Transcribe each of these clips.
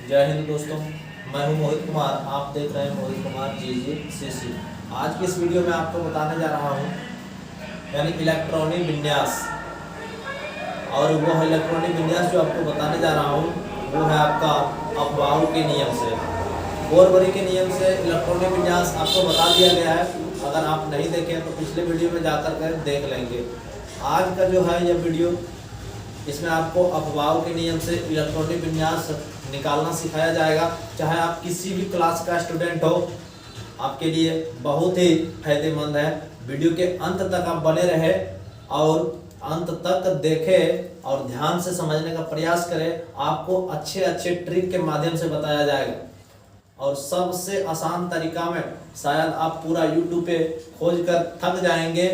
जय हिंद दोस्तों, मैं हूं मोहित कुमार। आप देख रहे हैं मोहित कुमार जी। आज की इस वीडियो में आपको बताने जा रहा हूं यानी इलेक्ट्रॉनिक विन्यास। और वो इलेक्ट्रॉनिक विन्यास जो आपको बताने जा रहा हूं वो है आपका अफवाह के नियम से, बोरबरी के नियम से इलेक्ट्रॉनिक विन्यास आपको बता दिया गया है। अगर आप नहीं देखें तो पिछले वीडियो में जाकर के देख लेंगे। आज का जो है यह वीडियो, इसमें आपको अफवाह के नियम से इलेक्ट्रॉनिक विन्यास निकालना सिखाया जाएगा। चाहे आप किसी भी क्लास का स्टूडेंट हो, आपके लिए बहुत ही फायदेमंद है। वीडियो के अंत तक आप बने रहे और अंत तक देखें और ध्यान से समझने का प्रयास करें। आपको अच्छे अच्छे ट्रिक के माध्यम से बताया जाएगा और सबसे आसान तरीका में। शायद आप पूरा यूट्यूब पे खोज कर थक जाएंगे,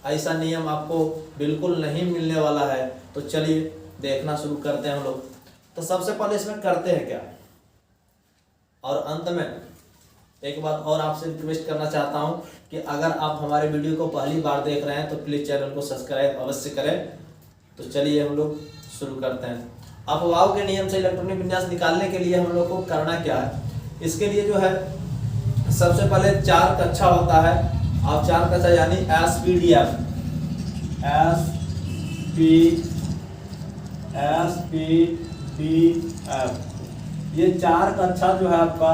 ऐसा नियम आपको बिल्कुल नहीं मिलने वाला है। तो चलिए देखना शुरू करते हैं हम लोग। तो सबसे पहले इसमें करते हैं क्या, और अंत में एक बात और आपसे रिक्वेस्ट करना चाहता हूं कि अगर आप हमारे वीडियो को पहली बार देख रहे हैं तो प्लीज़ चैनल को सब्सक्राइब अवश्य करें। तो चलिए हम लोग शुरू करते हैं। अफवाह के नियम से इलेक्ट्रॉनिक विन्यास निकालने के लिए हम लोग को करना क्या है, इसके लिए जो है सबसे पहले 4 कक्षा होता है। आप 4 कक्षा यानी SPDF ये 4 कक्षा जो है आपका,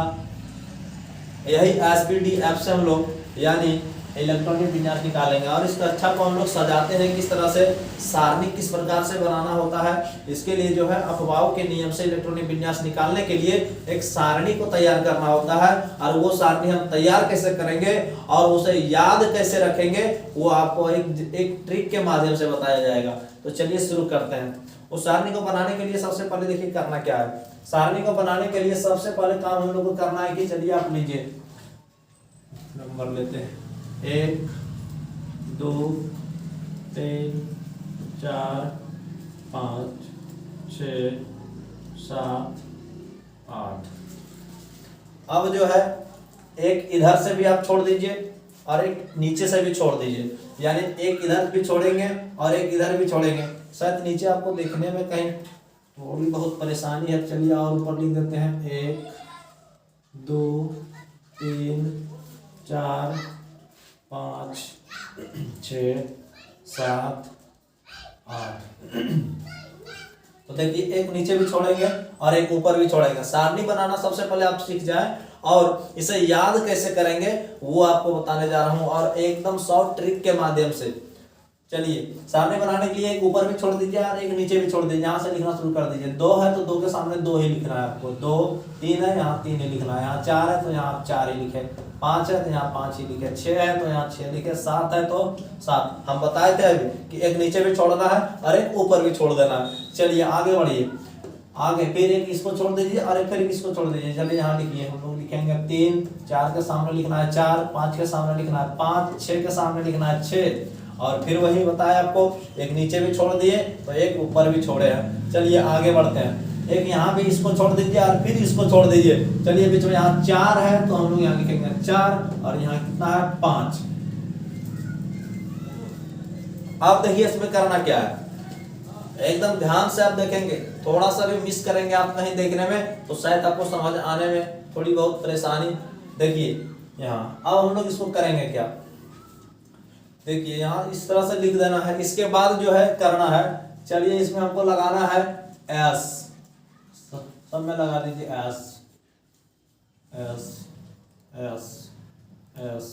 यही SPDF से हम लोग यानी इलेक्ट्रॉनिक विन्यास निकालेंगे। और इस कक्षा को हम लोग सजाते हैं किस तरह से, सारणी किस प्रकार से बनाना होता है। इसके लिए जो है अफवाह के नियम से इलेक्ट्रॉनिक विन्यास निकालने के लिए एक सारणी को तैयार करना होता है। और वो सारणी हम तैयार कैसे करेंगे और उसे याद कैसे रखेंगे, वो आपको एक ट्रिक के माध्यम से बताया जाएगा। तो चलिए शुरू करते हैं। उस सारणी को बनाने के लिए सबसे पहले देखिए करना क्या है। सारणी को बनाने के लिए सबसे पहले काम हम लोग को करना है कि चलिए आप लीजिए नंबर लेते हैं 1 2 3 4 5 6 7 8। अब जो है एक इधर से भी आप छोड़ दीजिए और एक नीचे से भी छोड़ दीजिए, यानी एक इधर भी छोड़ेंगे और एक इधर भी छोड़ेंगे। शायद नीचे आपको देखने में कहीं थोड़ी बहुत परेशानी है। चलिए और ऊपर लिख देते हैं 1 2 3 4 5 6 7 8। तो देखिए एक नीचे भी छोड़ेंगे और एक ऊपर भी छोड़ेंगे। सारणी बनाना सबसे पहले आप सीख जाएं और इसे याद कैसे करेंगे वो आपको बताने जा रहा हूं, और एकदम शॉर्ट ट्रिक के माध्यम से। चलिए सारणी बनाने के लिए एक ऊपर भी छोड़ दीजिए और एक नीचे भी छोड़ दीजिए। यहाँ से लिखना शुरू कर दीजिए। 2 है तो 2 के सामने 2 ही लिखना है आपको। 2 3 है यहाँ 3 ही लिखना है। यहाँ 4 है तो यहाँ आप 4 ही लिखे। 5 है तो यहाँ 5 ही लिखे। 6 है तो यहाँ 6 लिखे। 7 है तो 7। हम बताए थे अभी कि एक नीचे भी छोड़ना है और एक ऊपर भी छोड़ देना है। चलिए आगे बढ़िए। आगे फिर एक इसको छोड़ दीजिए और एक फिर इसको छोड़ दीजिए। चलिए यहाँ लिखिए, हम लोग लिखेंगे 3। 4 के सामने लिखना है 4। 5 के सामने लिखना है 5। 6 के सामने लिखना है 6। और फिर वही बताया आपको, एक नीचे भी छोड़ दिए तो एक ऊपर भी छोड़े हैं। चलिए आगे बढ़ते हैं। एक यहाँ भी इसको छोड़ दीजिए और फिर इसको छोड़ दीजिए। चलिए बीच में यहाँ 4 है तो हम लोग यहाँ लिखेंगे 4 और यहाँ कितना है 5। अब देखिए इसमें करना क्या है, एकदम ध्यान से आप देखेंगे। थोड़ा सा भी मिस करेंगे आप कहीं देखने में तो शायद आपको समझ आने में थोड़ी बहुत परेशानी। देखिए यहाँ अब हम लोग इसको करेंगे क्या, देखिए यहाँ इस तरह से लिख देना है। इसके बाद जो है करना है, चलिए इसमें हमको लगाना है S। सब में लगा दीजिए S S S S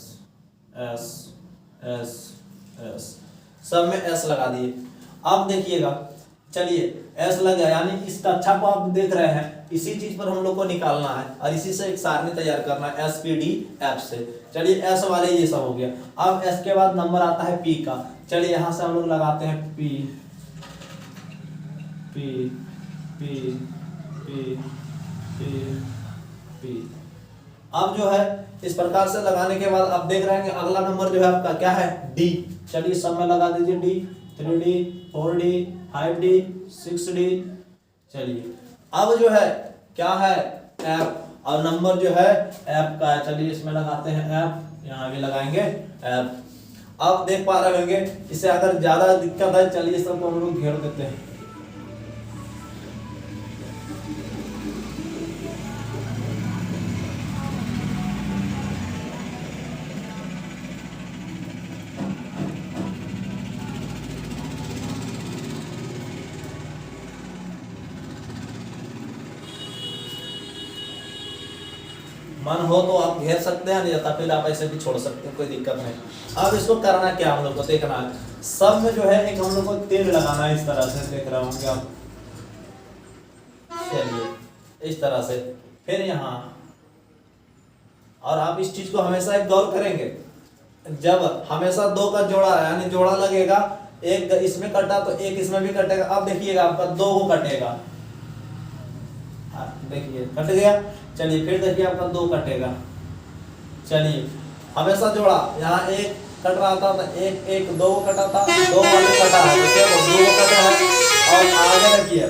S S S, सब में S लगा दिए। अब देखिएगा, चलिए S लग गया, यानी इस कक्षा को आप देख रहे हैं। इसी चीज पर हम लोग को निकालना है और इसी से एक सारणी तैयार करना है SPDF से। चलिए S वाले ये सब हो गया। अब S के बाद नंबर आता है P का। चलिए यहाँ से हम लोग लगाते हैं P P P P P P। अब जो है इस प्रकार से लगाने के बाद आप देख रहे हैं कि अगला नंबर जो है आपका क्या है, D। चलिए सब में लगा दीजिए D। 3D 4D 5D 6D। चलिए अब जो है क्या है F, और नंबर जो है F का है। चलिए इसमें लगाते हैं F, यहाँ भी लगाएंगे F। अब देख पा रहे होंगे, इससे अगर ज्यादा दिक्कत है चलिए सबको हम लोग घेर देते हैं। मन हो तो आप घेर सकते हैं, नहीं जाता फिर आप ऐसे भी छोड़ सकते हैं, कोई दिक्कत नहीं। अब इसको करना क्या हम लोग को देखना है, सब में जो है एक हम लोग को तेल लगाना है, इस तरह से देख रहे होंगे आप। चलिए इस तरह से, फिर यहाँ, और आप इस चीज को हमेशा एक गौर करेंगे, जब हमेशा दो का जोड़ा यानी जोड़ा लगेगा, एक इसमें कटा तो एक इसमें भी कटेगा। अब देखिएगा आपका दो को कटेगा, देखिए कट गया। चलिए फिर देखिए आपका दो कटेगा। चलिए हमेशा जोड़ा, यहाँ एक कट रहा था तो एक एक दो कटा था, दो वाले कटा है, देखिए दो कटा है। और आगे रखिए,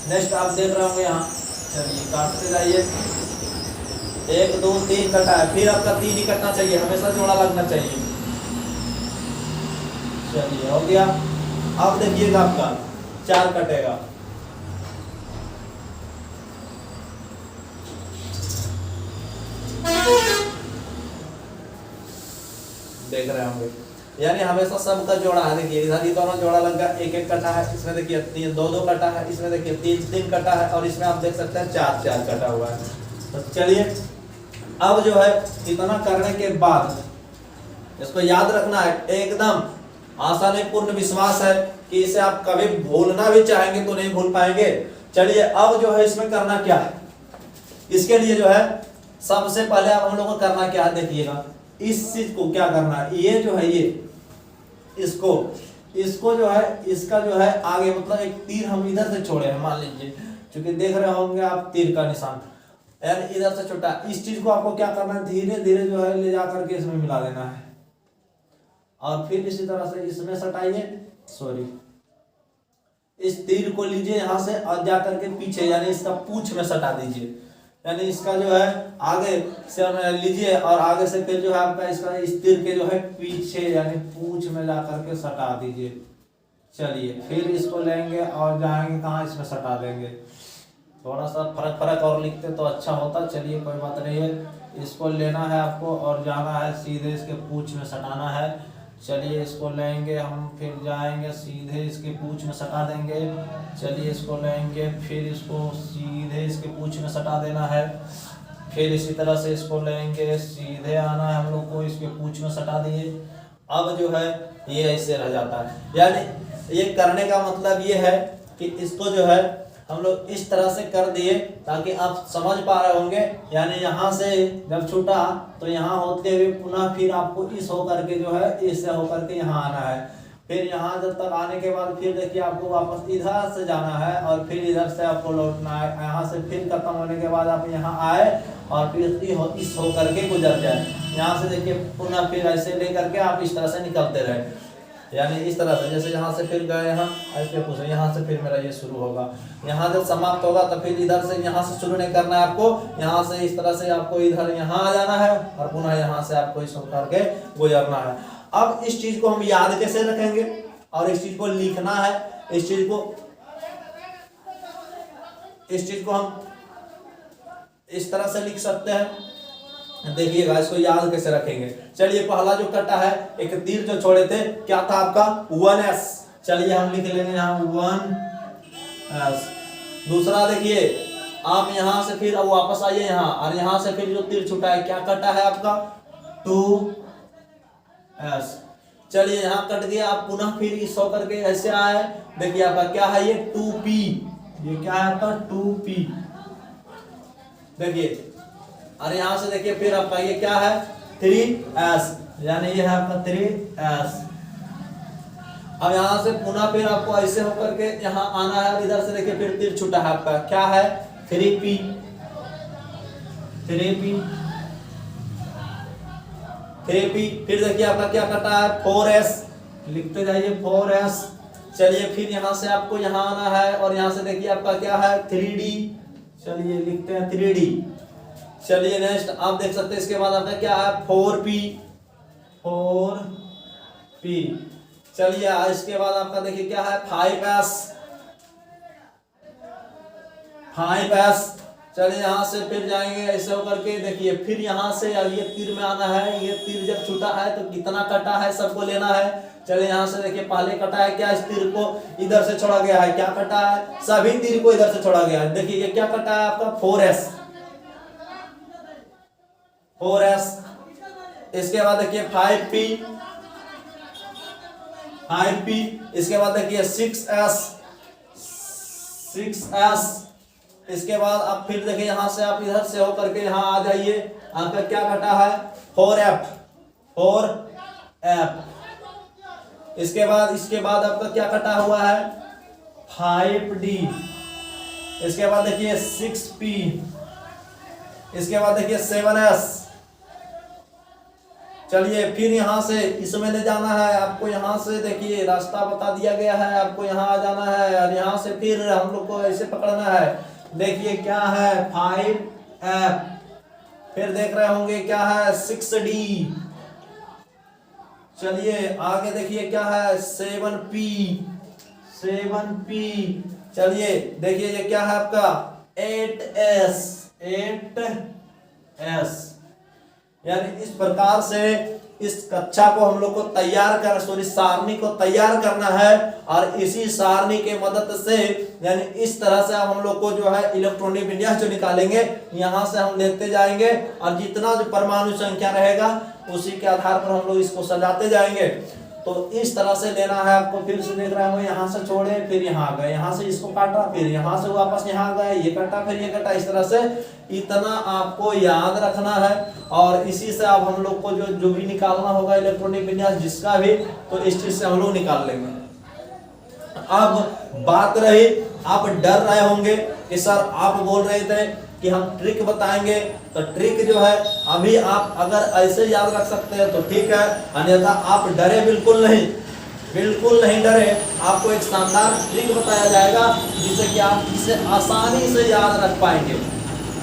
नेक्स्ट आप देख रहे होंगे यहाँ, चलिए काटते जाइए, एक दो तीन कटा है, फिर आपका तीन ही कटना चाहिए, हमेशा जोड़ा लगना चाहिए। चलिए हो गया। अब देखिएगा आपका चार कटेगा, देख रहे होंगे, यानी हमेशा सबका जोड़ा है। देखिए इधर ही दोनों जोड़ा लग गया, एक एक कटा है, इसमें देखिए तीन दो दो कटा है, इसमें देखिए तीन तीन कटा है, और इसमें आप देख सकते हैं चार चार कटा हुआ है। तो चलिए अब जो है इतना करने के बाद इसको याद रखना है, एकदम आसान है, पूर्ण विश्वास है कि इसे आप कभी भूलना भी चाहेंगे तो नहीं भूल पाएंगे। चलिए अब जो है इसमें करना क्या है, इसके लिए जो है सबसे पहले आप हम लोग को करना क्या है, देखिएगा इस चीज को क्या करना है, ये जो है ये इसको जो है इसका जो है आगे मतलब एक तीर हम इधर से छोड़े हैं, मान लीजिए, क्योंकि देख रहे होंगे आप तीर का निशान यानी इधर से छोटा, इस चीज को आपको क्या करना है, धीरे धीरे जो है ले जा करके इसमें मिला देना है, और फिर इसी तरह से इसमें सटाइए, सॉरी इस तीर को लीजिए यहाँ से और जा करके पीछे यानी इसका पूंछ में सटा दीजिए, यानी इसका जो है आगे से लीजिए और आगे से फिर जो है आपका इसका इस तीर के जो है पीछे यानी पूंछ में ला करके सटा दीजिए। चलिए फिर इसको लेंगे और जाएंगे कहाँ, इसमें सटा देंगे। थोड़ा सा फर्क और लिखते तो अच्छा होता, चलिए कोई बात नहीं है। इसको लेना है आपको और जाना है सीधे इसके पूंछ में सटाना है। चलिए इसको लेंगे हम, फिर जाएंगे सीधे इसके पूंछ में सटा देंगे। चलिए इसको लेंगे, फिर इसको सीधे इसके पूंछ में सटा देना है। फिर इसी तरह से इसको लेंगे, सीधे आना है हम लोग को, इसके पूंछ में सटा दिए। अब जो है ये ऐसे रह जाता है, यानी ये करने का मतलब ये है कि इसको जो है हम लोग इस तरह से कर दिए ताकि आप समझ पा रहे होंगे। यानी यहाँ से जब छूटा तो यहाँ होते हुए पुनः फिर आपको इस होकर के जो है इससे होकर के यहाँ आना है। फिर यहाँ जब तक आने के बाद फिर देखिए आपको वापस इधर से जाना है और फिर इधर से आपको लौटना है। यहाँ से फिर खत्म होने के बाद आप यहाँ आए और फिर इस होकर के गुजर जाए। यहाँ से देखिए पुनः फिर ऐसे लेकर के आप इस तरह से निकलते रहे, यानी इस तरह से जैसे यहाँ से फिर गए यहाँ ऐसे पूछे, यहाँ से फिर मेरा ये शुरू होगा। यहाँ जब समाप्त होगा तो फिर इधर से यहाँ से शुरू नहीं करना है आपको, यहाँ से इस तरह से आपको इधर यहाँ आ जाना है और पुनः यहाँ से आपको इस होकर के गुजरना है। अब इस चीज को हम याद कैसे रखेंगे और इस चीज को लिखना है, इस चीज को हम इस तरह से लिख सकते हैं। देखिएगा इसको याद कैसे रखेंगे। चलिए पहला जो कटा है, एक तीर जो छोड़े थे, क्या था आपका 1s। चलिए हम लिख लेंगे यहाँ 1s। दूसरा देखिए आप यहाँ से फिर अब वापस आइए यहाँ और यहाँ से फिर जो तीर छूटा है क्या कटा है आपका 2s। चलिए यहाँ कट गया, आप पुनः फिर इस होकर के ऐसे आए, देखिए आपका क्या है ये 2p, ये क्या है आपका 2p। देखिए और यहाँ से देखिए फिर आपका ये क्या है 3s, यानी ये है आपका 3s। अब यहाँ से पुनः फिर आपको ऐसे होकर के यहाँ आना है और इधर से देखिए फिर तीर छूटा है आपका क्या है 3p। फिर देखिए आपका क्या कटा है 4s, लिखते जाइए 4s। चलिए फिर यहाँ से आपको यहाँ आना है और यहाँ से देखिए आपका क्या है 3d, चलिए लिखते हैं 3d। चलिए नेक्स्ट आप देख सकते हैं इसके बाद आपका क्या है 4p। चलिए इसके बाद आपका देखिए क्या है 5s। चलिए यहाँ से फिर जाएंगे ऐसे होकर के, देखिए फिर यहाँ से ये तीर में आना है। ये तीर जब छूटा है तो कितना कटा है सबको लेना है। चलिए यहाँ से देखिए पहले कटा है क्या, इस तीर को इधर से छोड़ा गया है, क्या कटा है सभी तीर को इधर से छोड़ा गया है। देखिए ये क्या कटा है आपका 4s। 4s। इसके बाद देखिए 5p, 5p। इसके बाद देखिए 6s, 6s। इसके बाद आप फिर देखिए यहां से आप इधर से होकर के यहां आ जाइए, आपका क्या घटा है 4f, 4f। इसके बाद आपका क्या कटा हुआ है 5d। इसके बाद देखिए 6p। इसके बाद देखिए 7s। चलिए फिर यहां से इसमें ले जाना है आपको, यहां से देखिए रास्ता बता दिया गया है, आपको यहां आ जाना है और यहां से फिर हम लोग को ऐसे पकड़ना है। देखिए क्या है 5f, फिर देख रहे होंगे क्या है 6d। चलिए आगे देखिए क्या है 7p, 7p। चलिए देखिए ये क्या है आपका 8s, 8s। यानी इस प्रकार से इस कक्षा को हम लोग को सारणी को तैयार करना है और इसी सारणी के मदद से यानी इस तरह से हम लोग को जो है इलेक्ट्रॉनिक विन्यास जो निकालेंगे यहां से हम लेते जाएंगे और जितना जो परमाणु संख्या रहेगा उसी के आधार पर हम लोग इसको सजाते जाएंगे। तो इस तरह से लेना है आपको। फिर से देख रहे हो यहाँ से छोड़े फिर यहाँ गए, यहाँ से इसको काटा फिर यहाँ से वापस यहाँ गए, ये काटा फिर ये काटा, इस तरह से इतना आपको याद रखना है। और इसी से अब हम लोग को जो भी निकालना होगा इलेक्ट्रॉनिक विन्यास जिसका भी, तो इस चीज से हम लोग निकाल लेंगे। अब बात रही, आप डर रहे होंगे कि सर आप बोल रहे थे कि हम ट्रिक बताएंगे, तो ट्रिक जो है अभी आप अगर ऐसे याद रख सकते हैं तो ठीक है, अन्यथा आप डरे बिल्कुल नहीं, बिल्कुल नहीं डरे। आपको एक शानदार ट्रिक बताया जाएगा जिससे कि आप इसे आसानी से याद रख पाएंगे,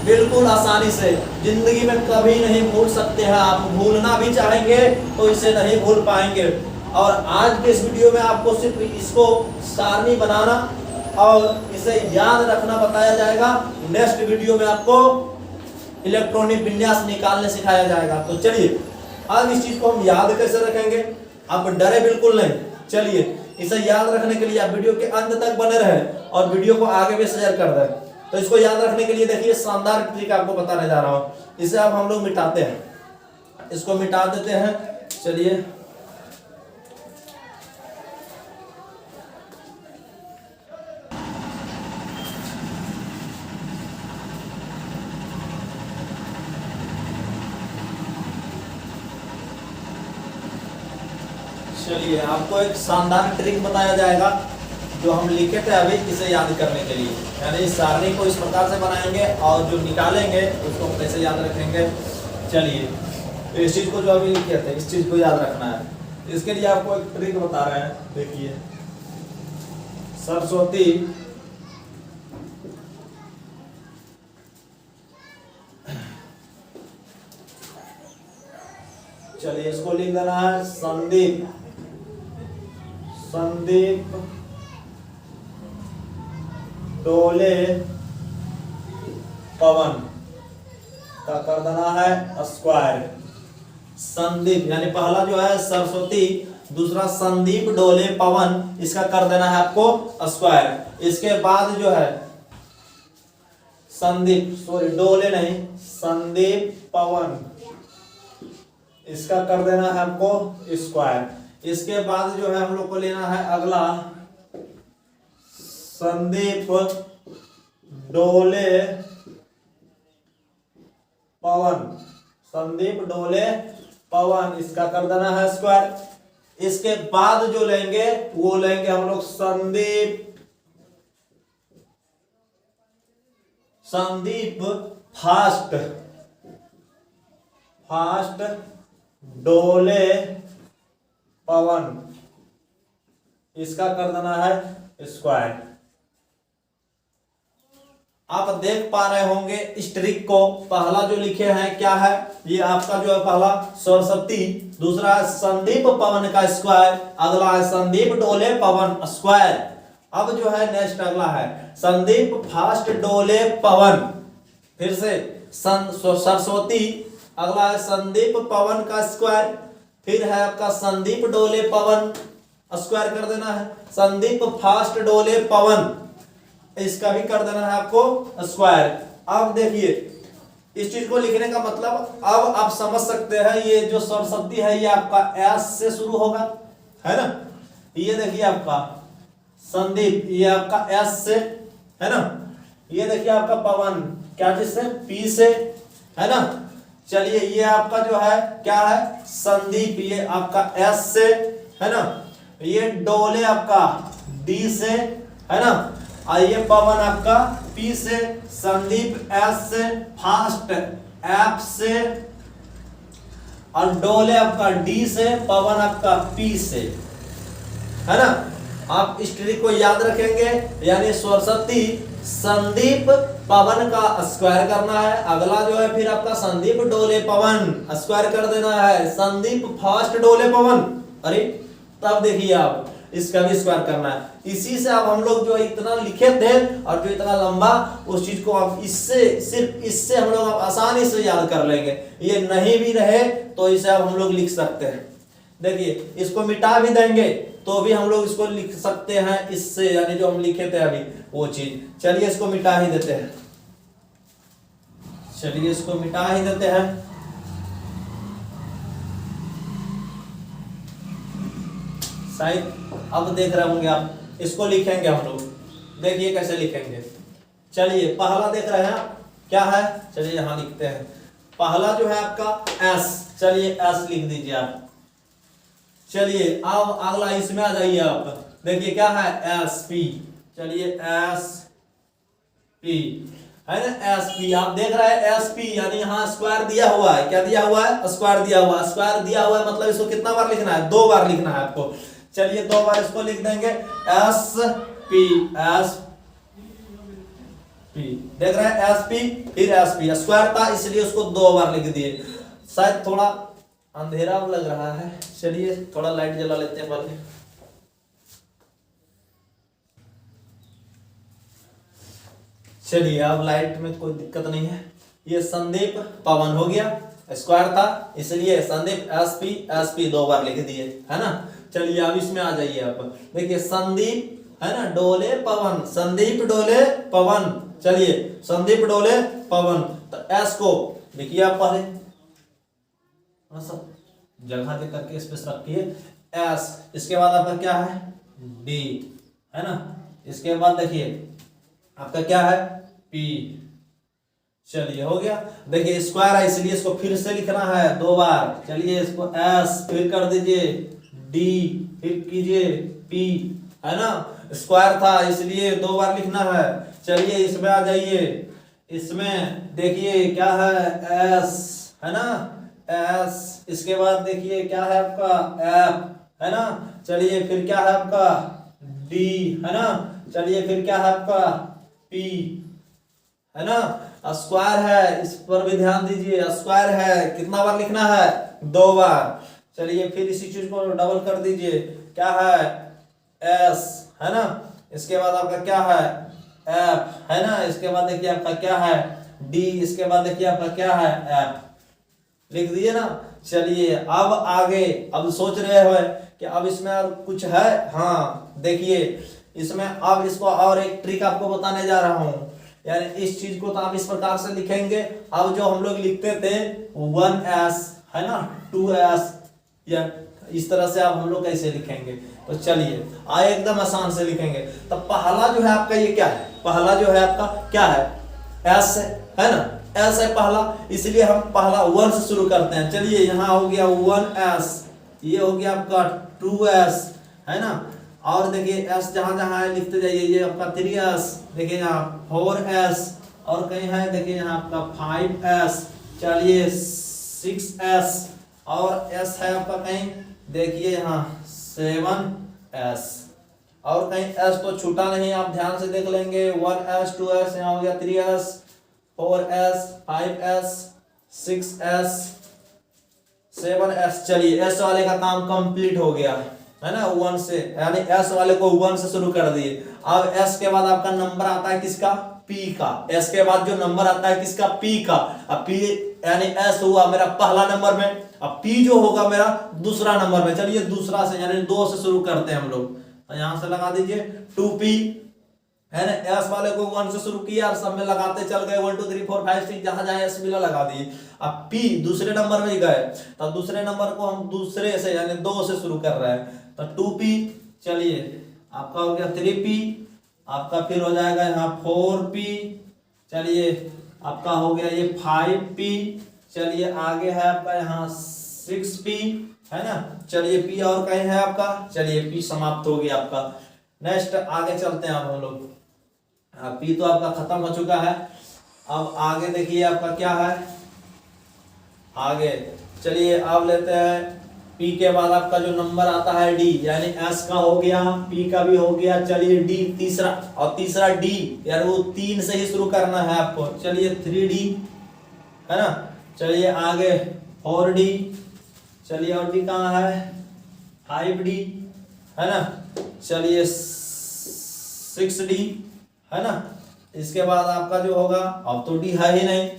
बिल्कुल आसानी से। जिंदगी में कभी नहीं भूल सकते हैं आप, भूलना भी चाहेंगे तो इसे नहीं भूल पाएंगे। और आज के इस वीडियो में आपको सिर्फ इसको सारणी बनाना और इसे याद रखना बताया जाएगा। नेक्स्ट वीडियो में आपको इलेक्ट्रॉनिक विन्यास निकालने सिखाया जाएगा। तो चलिए आज इस चीज को हम याद कैसे रखेंगे, आप डरे बिल्कुल नहीं। चलिए इसे याद रखने के लिए आप वीडियो के अंत तक बने रहे और वीडियो को आगे भी शेयर कर दें। तो इसको याद रखने के लिए देखिए शानदार ट्रिक आपको बताने जा रहा हूं। इसे अब हम लोग मिटाते हैं, इसको मिटा देते हैं। चलिए चलिए आपको एक शानदार ट्रिक बताया जाएगा जो हम लिखे थे अभी, इसे याद करने के लिए। यानी इस सारणी को इस प्रकार से बनाएंगे और जो निकालेंगे उसको हम कैसे याद रखेंगे। चलिए तो इस चीज को जो अभी लिखे थे इस चीज को याद रखना है। इसके लिए आपको एक ट्रिक बता रहे हैं, देखिए सरस्वती चलिए इसको लिख देना है संदीप, संदीप डोले पवन का कर देना है स्क्वायर। संदीप यानी पहला जो है सरस्वती, दूसरा संदीप डोले पवन, इसका कर देना है आपको स्क्वायर। इसके बाद जो है संदीप, सॉरी डोले नहीं, संदीप पवन, इसका कर देना है आपको स्क्वायर। इसके बाद जो है हम लोग को लेना है अगला संदीप डोले पवन, संदीप डोले पवन, इसका कर देना है स्क्वायर। इसके बाद जो लेंगे वो लेंगे हम लोग संदीप फास्ट, फास्ट डोले पवन, इसका कर देना है स्क्वायर। आप देख पा रहे होंगे इस ट्रिक को, पहला जो लिखे हैं क्या है, ये आपका जो है पहला सरस्वती, दूसरा है संदीप पवन का स्क्वायर, अगला है संदीप डोले पवन स्क्वायर। अब जो है नेक्स्ट अगला है संदीप फास्ट डोले पवन, फिर से सरस्वती, अगला है संदीप पवन का स्क्वायर, फिर है आपका संदीप डोले पवन स्क्वायर कर देना है, संदीप फास्ट डोले पवन, इसका भी कर देना है आपको स्क्वायर। अब देखिए इस चीज को लिखने का मतलब अब आप समझ सकते हैं, ये जो स्वर शब्दी है ये आपका एस से शुरू होगा, है ना। ये देखिए आपका संदीप, ये आपका एस से, है ना। ये देखिए आपका पवन, क्या चीज से, पी से, है ना। चलिए ये आपका जो है क्या है, संदीप, ये आपका एस से, है ना। ये डोले आपका डी से, है ना। और ये पवन आपका पी से, संदीप एस से, फास्ट एफ से, और डोले आपका डी से, पवन आपका पी से, है ना। आप इस ट्रिक को याद रखेंगे, यानी स्वरशक्ति संदीप पवन का स्क्वायर करना है। अगला जो है फिर आपका संदीप डोले पवन स्क्वायर कर देना है, संदीप फास्ट डोले पवन। अरे तब देखिए आप इसका भी स्क्वायर करना है। इसी से अब हम लोग जो इतना लिखे थे और जो इतना लंबा, उस चीज को आप इससे, सिर्फ इससे हम लोग आसानी से याद कर लेंगे। ये नहीं भी रहे तो इसे अब हम लोग लिख सकते हैं। देखिए इसको मिटा भी देंगे तो भी हम लोग इसको लिख सकते हैं इससे, यानी जो हम लिखे थे अभी वो चीज। चलिए इसको मिटा ही देते हैं, चलिए इसको मिटा ही देते हैं। शायद अब देख रहे होंगे आप, इसको लिखेंगे हम लोग, देखिए कैसे लिखेंगे। चलिए पहला देख रहे हैं क्या है, चलिए यहां लिखते हैं। पहला जो है आपका एस, चलिए एस लिख दीजिए आप। चलिए अब अगला इसमें आ जाइए आप, देखिए क्या है, एस पी। चलिए एस पी, है ना, एस पी। आप देख रहे हैं एस पी, यानी यहाँ स्क्वायर दिया हुआ है, क्या दिया हुआ है, स्क्वायर दिया हुआ है। स्क्वायर दिया हुआ है मतलब इसको कितना बार लिखना है, 2 बार लिखना है आपको। चलिए 2 बार इसको लिख देंगे, एस पी, एस पी। देख रहे हैं एस पी, फिर एस पी, स्क्वायर था इसलिए उसको 2 बार लिख दिए। शायद थोड़ा अंधेरा लग रहा है, चलिए थोड़ा लाइट जला लेते हैं पहले। चलिए अब लाइट में कोई दिक्कत नहीं है। ये संदीप पवन हो गया, स्क्वायर था इसलिए संदीप एस पी 2 बार लिख दिए, है ना। चलिए अब इसमें आ जाइए आप, देखिए संदीप, है ना, डोले पवन, संदीप डोले पवन। चलिए संदीप डोले पवन, तो एस को देखिए आप पहले सब जगह दे करके स्पेस रखिए, एस। इसके बाद आपका क्या है, डी, है ना। इसके बाद देखिए आपका क्या है, पी। चलिए हो गया। देखिए स्क्वायर है इसलिए इसको फिर से लिखना है 2 बार। चलिए इसको एस, फिर कर दीजिए डी, फिर कीजिए पी, है ना। स्क्वायर था इसलिए 2 बार लिखना है। चलिए इसमें आ जाइए, इसमें देखिए क्या है, एस, है ना, एस। इसके बाद देखिए क्या है आपका, एफ, है ना। चलिए फिर क्या है आपका, डी, है ना। चलिए फिर क्या है आपका, पी, है ना। स्क्वायर है, इस पर भी ध्यान दीजिए, स्क्वायर है, कितना बार लिखना है, 2 बार। चलिए फिर इसी चीज को डबल कर दीजिए, क्या है, एस, है ना। इसके बाद आपका क्या है, एफ, है ना। इसके बाद देखिए आपका क्या है, डी। इसके बाद देखिए आपका क्या है, एफ। लिख दिए ना। चलिए अब आगे, अब सोच रहे हो कि अब इसमें और कुछ है, हाँ देखिए इसमें अब इसको और एक ट्रिक आपको बताने जा रहा हूँ। यानी इस चीज को तो आप इस प्रकार से लिखेंगे। अब जो हम लोग लिखते थे 1s, है ना, 2s, या इस तरह से अब हम लोग कैसे लिखेंगे, तो चलिए एकदम आसान से लिखेंगे। तो पहला जो है आपका ये क्या है, पहला जो है आपका क्या है, एस है ना, एस है पहला, इसलिए हम पहला 1 से शुरू करते हैं। चलिए यहाँ हो गया 1s, ये हो गया आपका 2s, है ना। और देखिए s जहां जहां है लिखते जाइए, ये आपका 3s, देखिए यहाँ 4s, और कहीं है देखिए यहाँ आपका 5s, चलिए 6s, और s है आपका कहीं देखिए यहाँ 7s, और कहीं s तो छूटा नहीं, आप ध्यान से देख लेंगे। 1s, 2s, यहाँ हो गया 3s, 4s, 5s, 6s, 7s। चलिए s वाले का काम कंप्लीट हो गया, है ना, 1 से, यानी s वाले को 1 से शुरू कर दिए। अब s के बाद आपका नंबर आता है किसका, p का। s के बाद जो नंबर आता है किसका, p का। अब p यानी s हुआ मेरा पहला नंबर में, अब p जो होगा मेरा दूसरा नंबर में। चलिए दूसरा से यानी 2 से शुरू करते हैं हम लोग, तो यहां से लगा दीजिए 2p, है ना। एस वाले को 1 से शुरू किया और सब में लगाते चल गए 1 2 3 4 5 6 जहां जहां एस मिला लगा दिए। अब पी दूसरे नंबर में गए तो दूसरे नंबर को हम दूसरे से यानी 2 से शुरू कर रहे हैं तो 2p, चलिए आपका हो गया 3p, आपका फिर हो जाएगा यहाँ 4p, चलिए आपका हो गया ये 5p, चलिए आगे है आपका यहाँ 6p, है ना। चलिए p और कहीं है आपका, चलिए p समाप्त हो गया आपका। नेक्स्ट आगे चलते हैं हम लोग। p तो आपका खत्म हो चुका है। अब आगे देखिए आपका क्या है आगे, चलिए अब लेते हैं p के बाद आपका जो नंबर आता है d, यानी s का हो गया, p का भी हो गया, चलिए d तीसरा, और तीसरा d यानी वो 3 से ही शुरू करना है आपको, चलिए 3d, है ना। चलिए आगे 4d, चलिए और d कहाँ है 5d, है ना। चलिए 6d, है ना। इसके बाद आपका जो होगा, अब तो d है ही नहीं,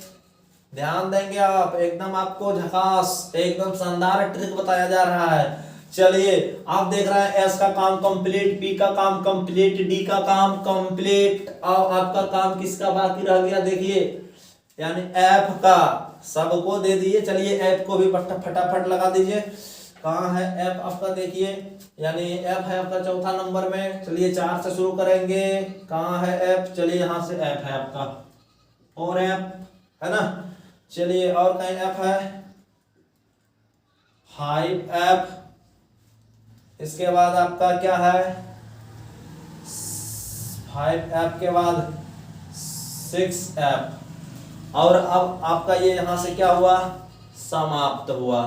ध्यान देंगे आप, एकदम आपको झकास एकदम शानदार ट्रिक बताया जा रहा है। चलिए आप देख रहे हैं एस का काम कंप्लीट, पी का काम कंप्लीट, डी का काम कंप्लीट, और आपका काम किसका बाकी रह गया देखिए, यानी एफ का, सबको दे दिए। चलिए एफ को भी फटाफट लगा दीजिए, कहाँ है एफ आपका देखिए, यानी एफ है आपका चौथा नंबर में। चलिए 4 से शुरू करेंगे, कहाँ है एफ, चलिए यहाँ से एफ है आपका, और एफ, है ना। चलिए और कहीं एफ है 5f, इसके बाद आपका क्या है 5f के बाद 6f, और अब आपका ये यहां से क्या हुआ समाप्त हुआ।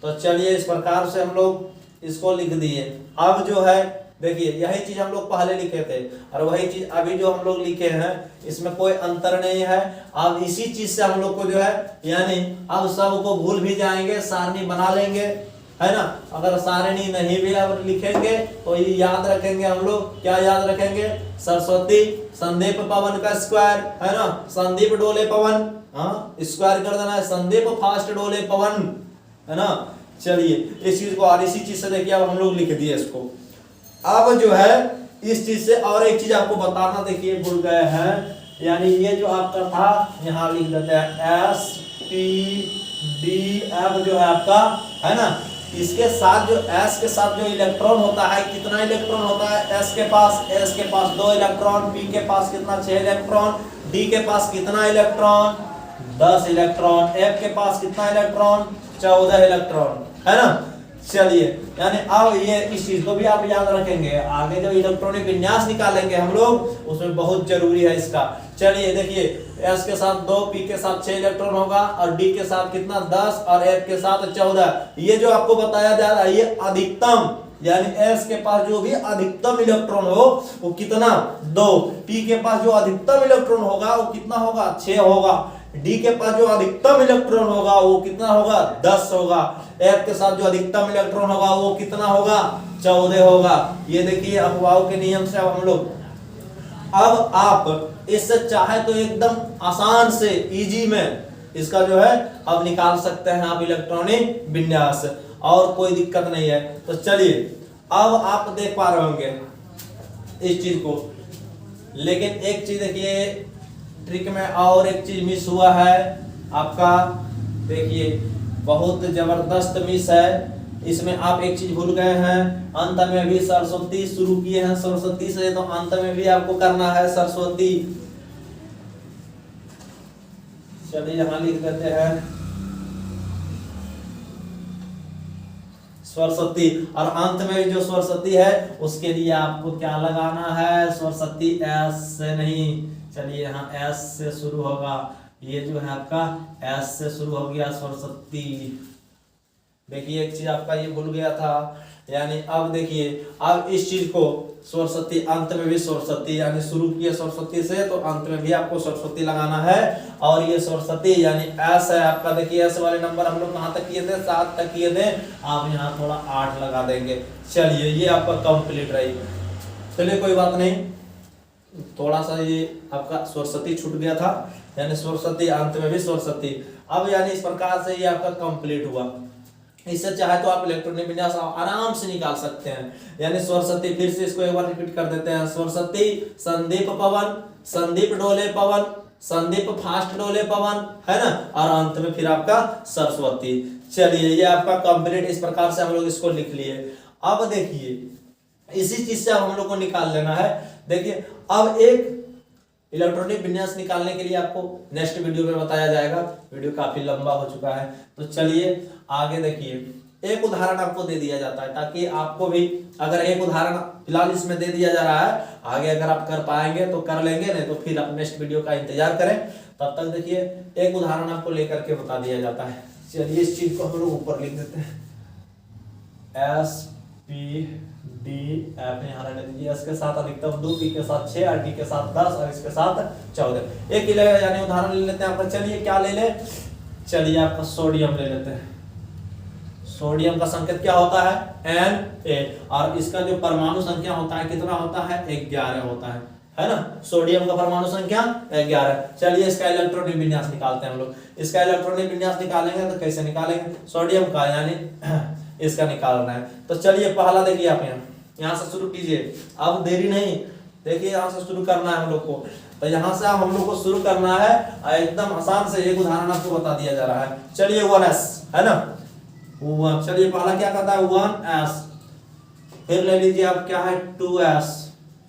तो चलिए इस प्रकार से हम लोग इसको लिख दिए। अब जो है देखिए यही चीज हम लोग पहले लिखे थे और वही चीज अभी जो हम लोग लिखे हैं, इसमें कोई अंतर नहीं है। अब इसी चीज से हम लोग को जो है, यानी अब सब को भूल भी जाएंगे, सारणी बना लेंगे, है ना। अगर सारणी नहीं भी अब लिखेंगे तो ये याद रखेंगे हम लोग, क्या याद रखेंगे, सरस्वती संदीप पवन का स्क्वायर, है ना। संदीप डोले पवन, हाँ स्क्वायर कर देना है, संदीप फास्ट डोले पवन, है ना। चलिए इस चीज को, और इसी चीज से देखिए अब हम लोग लिख दिए इसको। अब जो है इस चीज से और एक चीज आपको बताना, देखिए भूल गए हैं, यानी ये जो आपका था यहाँ लिख देते हैं एस पी डी एफ जो है आपका, है ना। इसके साथ जो एस के साथ जो इलेक्ट्रॉन होता है, कितना इलेक्ट्रॉन होता है एस के पास 2 इलेक्ट्रॉन, पी के पास कितना 6 इलेक्ट्रॉन, डी के पास कितना इलेक्ट्रॉन 10 इलेक्ट्रॉन, एफ के पास कितना इलेक्ट्रॉन 14 इलेक्ट्रॉन, है ना। चलिए यानी अब ये इस चीज को भी आप याद रखेंगे, आगे जब इलेक्ट्रॉनिक विन्यास निकालेंगे हम लोग उसमें बहुत जरूरी है इसका। चलिए देखिए एस के साथ 2, पी के साथ 6 इलेक्ट्रॉन होगा, और डी के साथ कितना 10, और एफ के साथ 14। ये जो आपको बताया जा रहा है ये अधिकतम, यानी एस के पास जो भी अधिकतम इलेक्ट्रॉन हो वो कितना 2, पी के पास जो अधिकतम इलेक्ट्रॉन होगा वो कितना होगा 6 होगा, डी के पास जो अधिकतम इलेक्ट्रॉन होगा वो कितना होगा 10 होगा, एफ के साथ जो अधिकतम इलेक्ट्रॉन होगा वो कितना होगा 14 होगा। ये देखिए अफवाहों के नियम से अब हम लोग, अब आप इससे चाहे तो एकदम आसान से इजी में इसका जो है अब निकाल सकते हैं आप इलेक्ट्रॉनिक विन्यास, और कोई दिक्कत नहीं है। तो चलिए अब आप देख पा रहे होंगे इस चीज को, लेकिन एक चीज देखिए ट्रिक में और एक चीज मिस हुआ है आपका, देखिए बहुत जबरदस्त मिस है इसमें। आप एक चीज भूल गए हैं, अंत में भी सरस्वती शुरू किए हैं सरस्वती से, तो अंत में भी आपको करना है सरस्वती। चलिए यहां लिख देते हैं सरस्वती, और अंत में भी जो सरस्वती है उसके लिए आपको क्या लगाना है सरस्वती एस से नहीं, चलिए यहाँ एस से शुरू होगा, ये जो है आपका एस से शुरू हो गया सरस्वती। देखिए एक चीज आपका ये भूल गया था, यानी अब देखिए अब इस चीज को सरस्वती, अंत में भी सरस्वती, यानी शुरू किए सरस्वती से तो अंत में भी आपको सरस्वती लगाना है। और ये सरस्वती यानी एस है आपका, देखिए एस वाले नंबर हम लोग कहाँ तक किए थे 7 तक किए थे, आप यहाँ थोड़ा 8 लगा देंगे। चलिए ये आपका कंप्लीट रही। चलिए कोई बात नहीं, थोड़ा सा ये आपका सरस्वती छूट गया था, यानी सरस्वती अंत में भी सरस्वती। अब यानी इस प्रकार से ये आपका कंप्लीट हुआ। इससे चाहे तो आप इलेक्ट्रॉनिक विन्यास आराम से निकाल सकते हैं। यानी स्वरसती, फिर से इसको एक बार रिपीट कर देते हैं। स्वरसती, संदीप पवन, संदीप डोले पवन, संदीप फास्ट डोले पवन, है ना, और अंत में फिर आपका सरस्वती। चलिए ये आपका कंप्लीट, इस प्रकार से हम लोग इसको लिख लिए। अब देखिए इसी चीज से अब हम लोग को निकाल लेना है। देखिए अब एक इलेक्ट्रॉनिक विन्यास निकालने के लिए आपको नेक्स्ट वीडियो में बताया जाएगा, वीडियो काफी लंबा हो चुका है। तो चलिए आगे देखिए, एक उदाहरण आपको दे दिया जाता है ताकि आपको भी, अगर एक उदाहरण फिलहाल इसमें दे दिया जा रहा है, आगे अगर आप कर पाएंगे तो कर लेंगे, नहीं तो फिर आप नेक्स्ट वीडियो का इंतजार करें। तब तक देखिए एक उदाहरण आपको लेकर के बता दिया जाता है। चलिए इस चीज को हम लोग ऊपर लिख देते हैं, SPD F यहाँ रहने दीजिए। एस के साथ अधिकतम 2, पी के साथ 6, और डी के साथ 10, और इसके साथ 14। एक यानी उदाहरण ले लेते हैं आपका। चलिए क्या ले ले, चलिए आपका सोडियम ले लेते हैं। सोडियम का संकेत क्या होता है, Na, और इसका जो परमाणु संख्या होता है कितना होता है, 11 होता है ना। सोडियम का परमाणु संख्या 11। चलिए इसका इलेक्ट्रॉनिक विन्यास निकालते हैं हम लोग। इसका इलेक्ट्रॉनिक विन्यास निकालेंगे तो कैसे निकालेंगे, सोडियम का यानी इसका निकालना है। तो चलिए पहला देखिए आप यहाँ से शुरू कीजिए, अब देरी नहीं, देखिए यहाँ से शुरू करना है हम लोग को। तो यहाँ से हम लोग को शुरू करना है, एकदम आसान से एक उदाहरण आपको बता दिया जा रहा है। चलिए 1s है ना, चलिए पहला क्या कहता है 1s, फिर ले लीजिए आप क्या है 2s,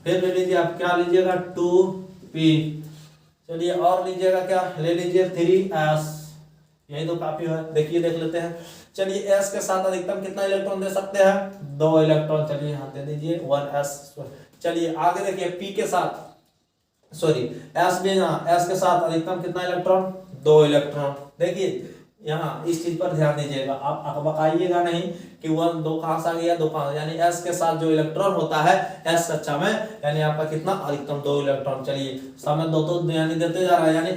फिर ले लीजिए आप क्या लीजिएगा 2p, चलिए और लीजिएगा क्या ले लीजिए 3s, यही तो काफी है। देखिए देख लेते हैं। चलिए s के साथ अधिकतम कितना इलेक्ट्रॉन दे सकते हैं, 2 इलेक्ट्रॉन, चलिए यहाँ दे दीजिए 1s। चलिए आगे देखिए p के साथ, सॉरी s में, s के साथ अधिकतम कितना इलेक्ट्रॉन, 2 इलेक्ट्रॉन। देखिए यहाँ इस चीज पर ध्यान दीजिएगा, आप बकाइएगा नहीं कि 1 2 कहां से आ गया, 2 कहां, यानी s के साथ जो इलेक्ट्रॉन होता है s कक्षा में, यानी आपका कितना अधिकतम 2 इलेक्ट्रॉन। चलिए सामने 2 तो यानी देते जा रहा है, यानी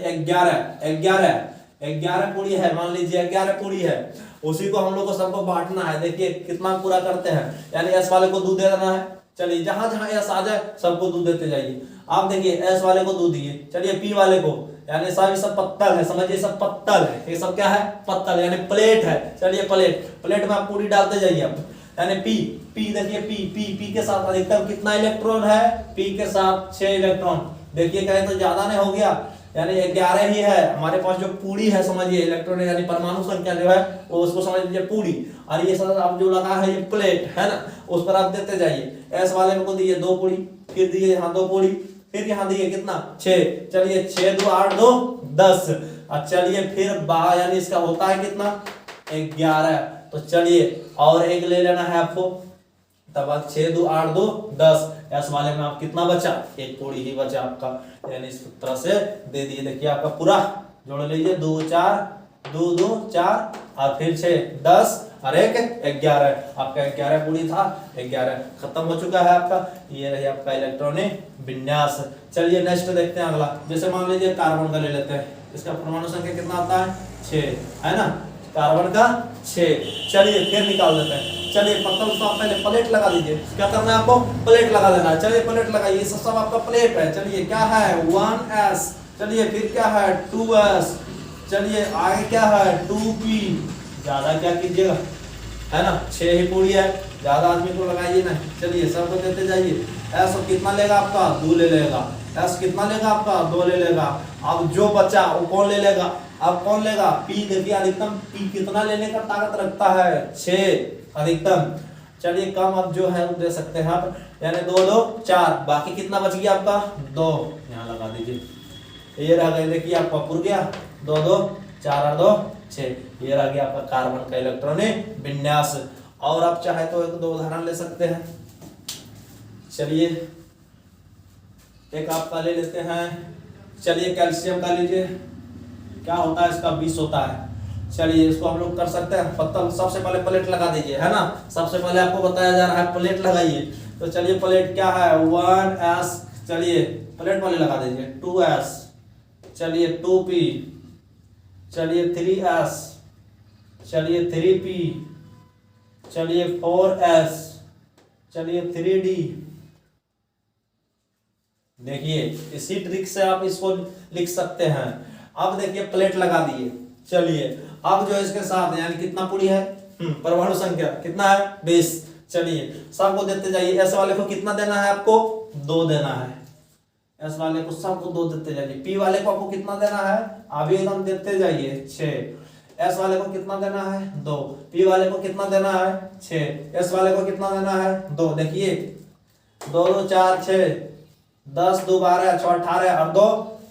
11 पूरी है, मान लीजिए 11 पूरी है, उसी को हम लोग को सबको बांटना है। देखिए कितना पूरा करते हैं, यानी एस वाले को दूध दे देना है। चलिए जहां जहां एस आ जाए सबको दूध देते जाइए। आप देखिए एस वाले को दूध दिए, चलिए पी वाले को, यानी सब पत्तल है, समझिए सब पत्तल है, ये सब क्या है, पत्तल यानी प्लेट है। चलिए प्लेट में आप पूरी डालते जाइए आप, यानी पी देखिए पी के साथ अधिकतम कितना इलेक्ट्रॉन है, पी के साथ 6 इलेक्ट्रॉन। देखिए कहें तो ज्यादा नहीं हो गया, यानी 11 ही है हमारे पास जो पूरी है, समझिए इलेक्ट्रॉन यानी परमाणु संख्या जो है वो उसको समझ लीजिए पूरी, और ये सब आप जो लगा है ये प्लेट है ना, उस पर आप देते जाइए। एस वाले को दिए 2 पूरी, फिर दिए यहाँ 2 पूरी, फिर यहाँ दिए कितना 6, चलिए 6 2 8 2 10, और चलिए फिर बाहर यानी इसका होता है कितना 11। तो चलिए और एक ले लेना है आपको, तब आप 6 2 8 2 10, एस वाले में आप कितना बचा, 1 पूरी ही बचा आपका, यानी इस तरह से दे दिए। देखिए आपका पूरा जोड़ लीजिए, 2 4 2 2 4 और फिर 6 10 और 1 11, आपका 11 पूरी था, 11 खत्म हो चुका है आपका। ये रही आपका इलेक्ट्रॉनिक विन्यास। चलिए नेक्स्ट देखते हैं अगला, जैसे मान लीजिए कार्बन का ले लेते हैं, इसका परमाणु संख्या कितना आता है 6 है ना, कार्बन का 6। चलिए फिर निकाल देते हैं। चलिए पत्तल तो आप पहले प्लेट लगा दीजिए, क्या करना है आपको, प्लेट लगा देना है। चलिए प्लेट लगाइए, सब आपका प्लेट है। चलिए क्या है 1s, चलिए फिर क्या है 2s, चलिए आगे क्या है 2p, ज्यादा क्या कीजिएगा है ना, 6 ही पूरी है, ज्यादा आदमी को लगाइए ना। चलिए सबको देते जाइए। s कितना लेगा आपका 2 ले लेगा, s कितना लेगा आपका 2 ले लेगा। अब जो बचा वो कौन ले लेगा, अब कौन लेगा, p। देखिए अधिकतम p कितना लेने का ताकत रखता है 6 अधिकतम। चलिए कम अब जो है वो दे सकते हैं आप, यानी 2 2 4, बाकी कितना बच गया आपका 2, यहाँ लगा दीजिए। ये रह गया, देखिए आपका पूर गया 2 2 4 और 2 6, ये रह गया आपका कार्बन का इलेक्ट्रॉनिक विन्यास। और आप चाहे तो 1 2 उदाहरण ले सकते हैं। चलिए एक आपका ले लेते हैं, चलिए कैल्शियम का लीजिए, क्या होता है इसका 20 होता है। चलिए इसको हम लोग कर सकते हैं, पत्तल सबसे पहले प्लेट लगा दीजिए है ना, सबसे पहले आपको बताया जा रहा है प्लेट लगाइए। तो चलिए प्लेट क्या है 1s, चलिए प्लेट वाले लगा दीजिए 2s, चलिए 2p, चलिए 3s, चलिए 3p, चलिए 4s, चलिए 3d। देखिए इसी ट्रिक से आप इसको लिख सकते हैं। अब देखिए प्लेट लगा दिए, चलिए अब जो इसके साथ यानी कितना पूरी है परमाणु संख्या कितना है 20। चलिए सबको देते जाइए। एस वाले को कितना देना है आपको 2 देना है। एस वाले को सबको 2 देते जाइए। पी वाले को आपको कितना देना है अभी एकदम देते जाइए 6। एस वाले को कितना देना है 2। पी वाले को कितना देना है 6। एस वाले को कितना देना है 2। देखिए 2 2 4 6 10 2 12 6 18 और 2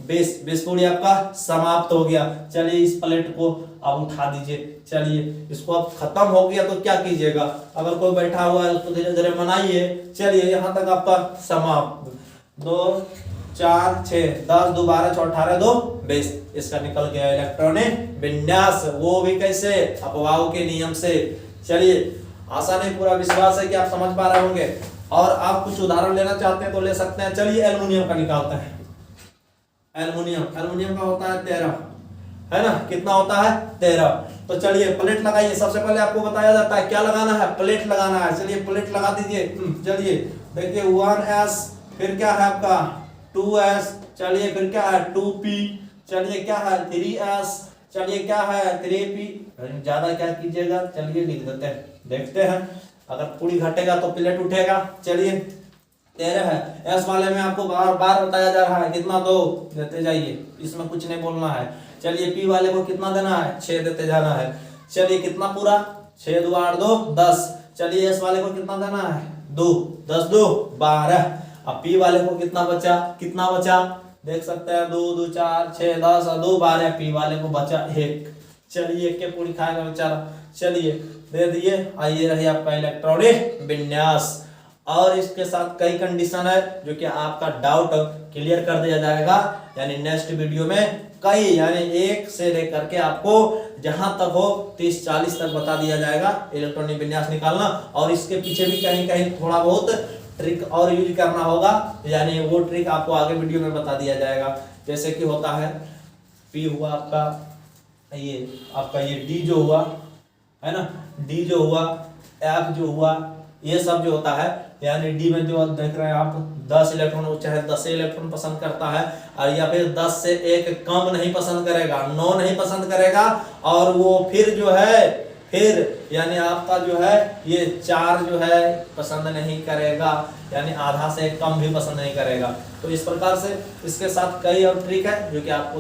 20। 20 पूरी आपका समाप्त हो गया। चलिए इस प्लेट को अब उठा दीजिए। चलिए इसको अब खत्म हो गया तो क्या कीजिएगा, अगर कोई बैठा हुआ है उसको धीरे धीरे मनाइए। चलिए यहाँ तक आपका समाप्त। 2 4 6 10 2 12 6 18 2 20। इसका निकल गया इलेक्ट्रॉनिक विन्यास, वो भी कैसे अपवाह के नियम से। चलिए आशा नहीं पूरा विश्वास है कि आप समझ पा रहे होंगे। और आप कुछ उदाहरण लेना चाहते हैं तो ले सकते हैं। चलिए एल्युमिनियम का निकालते हैं। एल्युमिनियम का होता है 13, है ना, कितना होता है 13। तो चलिए प्लेट लगाइए। सबसे पहले आपको बताया जाता है क्या लगाना है, प्लेट लगाना है। चलिए प्लेट लगा दीजिए। चलिए देखिए 1s, फिर क्या है आपका 2s, चलिए फिर क्या है 2p, चलिए क्या है 3s, चलिए क्या है 3p। ज्यादा क्या कीजिएगा, चलिए लिख देते हैं, देखते हैं अगर पूरी घटेगा तो प्लेट उठेगा। चलिए 13 है। एस वाले में आपको बार बार बताया जा रहा है कितना 2 देते जाइए, इसमें कुछ नहीं बोलना है। चलिए पी वाले को कितना देना है 6 देते जाना है। चलिए कितना पूरा 6 2 8 2 10। चलिए एस वाले को कितना देना है 2, 10 2 12। अब पी वाले को कितना बचा, कितना बचा देख सकते हैं 2 2 4 6 10 और 2 12। पी वाले को बचा 1। चलिए 1 के पूरी खाएगा बेचारा। चलिए दे दिए। आइए रही आपका इलेक्ट्रॉनिक विन्यास। और इसके साथ कई कंडीशन है जो कि आपका डाउट क्लियर कर दिया जाएगा, यानी नेक्स्ट वीडियो में कई, यानी 1 से लेकर के आपको जहां तक हो 30 40 तक बता दिया जाएगा इलेक्ट्रॉनिक विन्यास निकालना। और इसके पीछे भी कहीं कहीं थोड़ा बहुत ट्रिक और यूज करना होगा, यानी वो ट्रिक आपको आगे वीडियो में बता दिया जाएगा। जैसे कि होता है पी हुआ आपका, ये डी जो हुआ है ना, डी जो हुआ, एफ जो हुआ, ये सब जो होता है, यानी डी में जो देख रहे हैं आप 10 इलेक्ट्रॉन, चाहे 10 इलेक्ट्रॉन पसंद करता है, और या फिर 10 से 1 कम नहीं पसंद करेगा, 9 नहीं पसंद करेगा, और वो फिर जो है यानी आपका जो है ये 4 जो है पसंद नहीं करेगा, यानी आधा से कम भी पसंद नहीं करेगा। तो इस प्रकार से इसके साथ कई और ट्रिक है जो कि आपको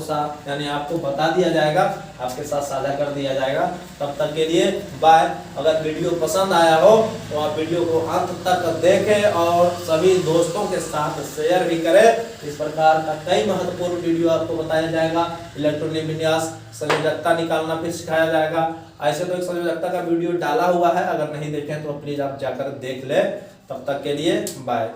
यानी आपको बता दिया जाएगा, आपके साथ साझा कर दिया जाएगा। तब तक के लिए बाय। अगर वीडियो पसंद आया हो तो आप वीडियो को अंत तक देखें और सभी दोस्तों के साथ शेयर भी करें। इस प्रकार का कई महत्वपूर्ण वीडियो आपको बताया जाएगा। इलेक्ट्रॉनिक विन्यास, संयोजकता निकालना भी सिखाया जाएगा। ऐसे तो एक संयोजकता का वीडियो डाला हुआ है, अगर नहीं देखें तो प्लीज आप जाकर देख ले। तब तक के लिए बाय।